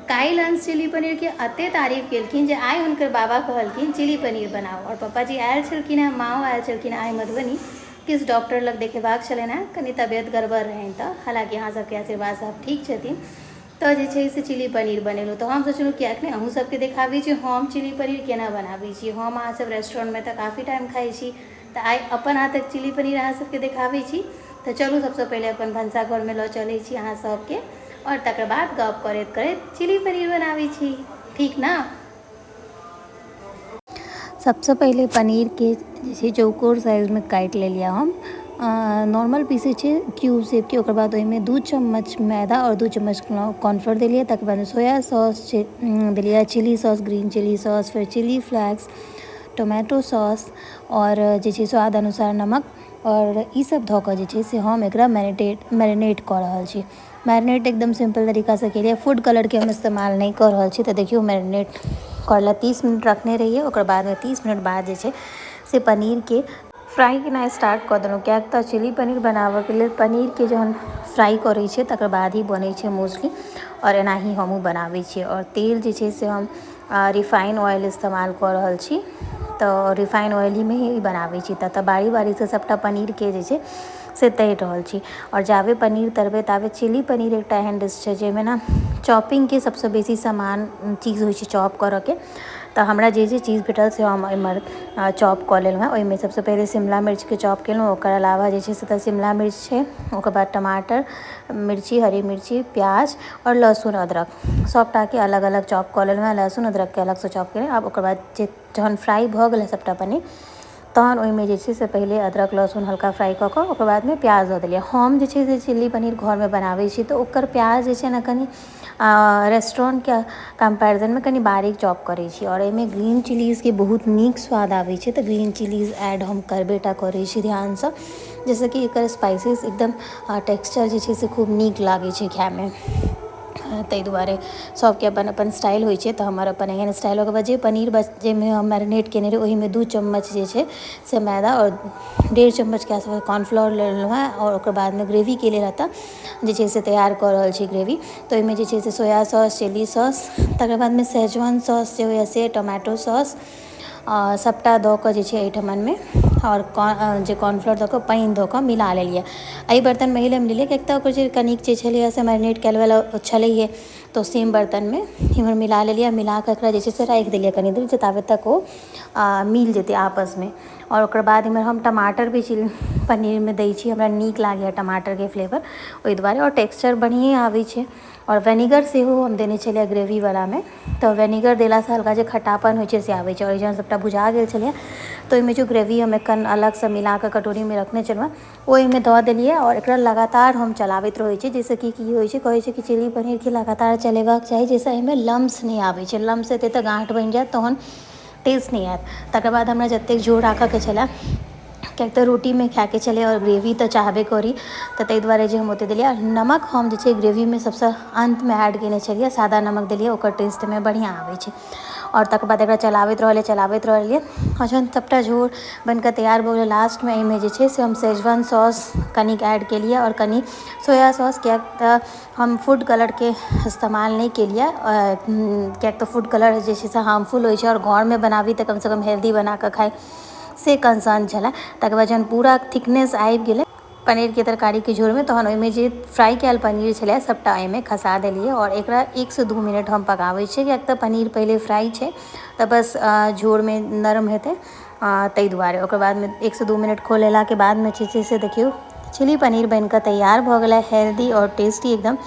काल्हि अंश चिली पनीर के एते तारीफ केलखिन जे आइ हुनकर बाबा कहलखिन चिली पनीर बनाओ। और पप्पा जी आयल छलखिन हेँ, माँओ आयल छलखिन आइ मधुबनी किछु डॉक्टर लग देखेबाक छलनि हेँ, कनि तबियत गड़बड़ रहनि तऽ हालाँकि अहाँ सबके आशीर्वाद से आप ठीक छथिन। तो जे छै से चिली पनीर बनेलहुँ। तो हम सोचलहुँ किएक नहि अहूँ सबके देखाबी छी हम चिली पनीर केना बनाबै छी। हम अहाँ सब रेस्टोरेंटमे तऽ काफ़ी टाइम खाइ छी, तऽ आइ अपन हाथक चिली पनीर अहाँ सबके देखाबै छी। तऽ चलू सबसँ पहिले अपन भनसाघरमे लऽ चलै छी अहाँ सबके, और तकर बाद गप करैत करैत चिली पनीर बनाबै छी, ठीक ना। सबसे पहले पनीर के जे चौकोर साइज में काटि लेलिए हम, नॉर्मल पीसे छे क्यूब शेप के। ओकर बाद ओहिमे 2 चम्मच मैदा और 2 चम्मच कॉर्नफ्लोर देलिए। तकर बाद सोया सॉस देलिए, chilli sauce, green chilli sauce, फिर चिली फ्लेक्स, टोमेटो सॉस और जे छे स्वाद अनुसार नमक। और ई सब धऽ कऽ जे छे से हम एकरा मैरिनेट कऽ रहल छी। मैरिनेट एकदम सिंपल तरीका से केलिए, फूड कलर के हम इस्तेमाल नहीं कर रहल छी। तऽ देखियो मैरिनेट करला 30 मिनट रखने रहिए। ओकर बाद में 30 मिनट बाद जे छे से पनीर के फ्राई केना स्टार्ट कऽ देलहुँ। किएक तऽ चिली पनीर बनाबऽ के लेल पनीर के जहन फ्राई करै छै तकर बाद ही बनै छै मोस्टली, और एनाही हमहूँ बनाबै छियै। और तेल जे छै से हम रिफाइन ऑयल इस्तेमाल कऽ रहल छी। तो रिफाइन ऑयल ही में ही बनाबै छी। तऽ बारी बारी से सबटा पनीर के जे छै से तरि रहल छी। और जाबे पनीर तरबै ताबे चिली पनीर एकटा एहन डिश छै जाहिमे ना चॉपिंग के सबसे बेसी सामान चीज़ होइ छै चॉप करऽ के। तऽ हमरा जे चीज़ भेटल से हम एम्हर चॉप कऽ लेलहुँ हँ। ओहिमे सबसे पहले शिमला मिर्च के चॉप केलहुँ। ओकर अलावा जे छै से तऽ शिमला मिर्च छै, ओकर बाद टमाटर, मिर्ची, हरी मिर्ची, प्याज और लहसुन अदरक सबटा के अलग अलग चॉप कऽ लेलहुँ हँ। लहसुन अदरक के अलग से चॉप केलहुँ। आब ओकर बाद जहन फ्राई भऽ गेलै सबटा पनीर, तहन ओहिमे जे छै से पहिले अदरक लहसुन हल्का फ्राई कऽ कऽ ओकर बाद में प्याज दऽ देलिए। हम जे छै से चिली पनीर घरमे बनाबै छी तऽ ओकर प्याज जे छै ने कनि रेस्टोरेंट के कंपैरिजन में कनि बारीक चॉप करै छी। और एहिमे ग्रीन चिलीज के बहुत नीक स्वाद आबै छै। तऽ ग्रीन चिलीज ऐड हम करबेटा करै छी ध्यानसँ, जाहिसँ कि एकर स्पाइसेस एकदम टेक्सचर जे छै से खूब नीक लागै छै खायमे। ताहि दुआरे सबके अपन अपन स्टाइल होइ छै, तऽ हमर अपन एहन स्टाइल। ओकर बाद जे पनीर जाहिमे हम मैरिनेट केने रही ओहिमे 2 चम्मच जे छै से मैदा और 1.5 चम्मच के आसपास कॉर्नफ्लोर लेलहुँ हँ। और ओकर बाद में ग्रेवी के लेल एतऽ जे छै से तैयार कऽ रहल छी ग्रेवी। तऽ ओहिमे जे छै से सोया सॉस, चिली सॉस, तकर बाद में शेजवान सॉस जे होइए से, टोमेटो सॉस सबटा दऽ कऽ जे छै एहिठमनमे, और जे कॉर्नफ्लोर दऽ कऽ पानि दऽ कऽ मिला लेलिए। एहि बर्तनमे एहि लेल मिलेलिए किएक तऽ ओकर जे कनिक जे छलैए से मैरिनेट कयल वाला छलैए, तो सेम बर्तनमे इम्हर मिला लेलिए। मिला कऽ एकरा जे छै से राखि देलिए कनि देर, जे ताबे तक ओ मिल जेतै आपसमे। और ओकर बाद इम्हर हम टमाटर भी चिली पनीरमे दै छी, हमरा नीक लागैए टमाटरके फ्लेवर ओहि दुआरे, और टेक्सचर बढ़िएँ आबै छै। और वेनिगर सेहो हम देने छलिए ग्रेवीवलामे, तऽ वेनिगर देलासँ हल्का जे खट्टापन होइ छै से आबै छै। और जहन सबटा भुजा गेल छलै तऽ ओहिमे जो ग्रेवी हम एखन अलगसँ मिला कऽ कटोरीमे रखने छलहुँ ओ ओहिमे दऽ देलिए। और एकरा लगातार हम चलाबैत रहै छी, जाहिसँ कि की होइ छै, कहै छै कि चिली पनीरके लगातार चलेबाक चाही, जाहिसँ एहिमे लम्स नहि आबै छै। लम्स एतै तऽ गाँठ बनि जायत, तहन टेस्ट नहीं आयत। तकर बाद हमरा जतेक झोर राखऽके छलै, किएक तऽ रोटीमे खायके छलै और ग्रेवी तऽ चाहबे करी, तऽ ताहि दुआरे जे हम ओतेक देलिए। नमक हम जे छै ग्रेवीमे सबसँ अंतमे ऐड केने छलिए, सादा नमक देलिए, ओकर टेस्टमे बढ़िआँ आबै छै। और तकर बाद एकरा चलाबैत रहलिए। और जहन सबटा झोर बनकऽ तैयार भऽ गेलै, लास्टमे एहिमे जे छै से हम शेजवान सॉस कनिक ऐड केलिए और कनि सोया सॉस, किएक तऽ हम फूड कलरके इस्तेमाल नहीं केलिए, किएक तऽ फूड कलर जे छै से हार्मफुल होइ छै। और घरमे बनाबी तऽ कमसँ कम हेल्दी बना कऽ खाइ से कंसर्न छलै। तकर बाद जहन पूरा थिकनेस आबि गेलै पनीर के तरकारी के झोर में, तहन ओहिमे जे फ्राई कयल पनीर छलै सबटा एहिमे खसा देलिए। और एकरा 1 से 2 मिनट हम पकाबै छियै, किएक तऽ पनीर पहिले फ्राई छै तऽ बस झोरमे नरम हेतै, ताहि दुआरे। ओकर बादमे 1 से 2 मिनट खोलेलाके बादमे जे से देखियौ चिली पनीर बनकऽ तैयार भऽ गेलै, हेल्दी और टेस्टी एकदम।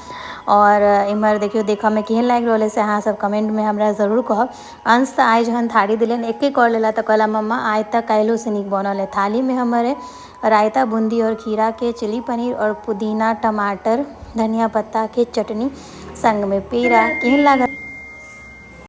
और इम्हर देखियौ देखऽमे केहन लागि रहल अइ से अहाँ सब कमेंटमे हमरा जरूर कहब। अंश तऽ आइ जहन थारी देलनि एके कर लेला, तऽ कहला मम्मा आइ तऽ काल्हिओसँ नीक बनल है। थालीमे हमर है रायता, बूंदी और खीरा के, चिली पनीर और पुदीना, टमाटर, धनिया पत्ता के चटनी, संग में पेड़ा। केहन लागल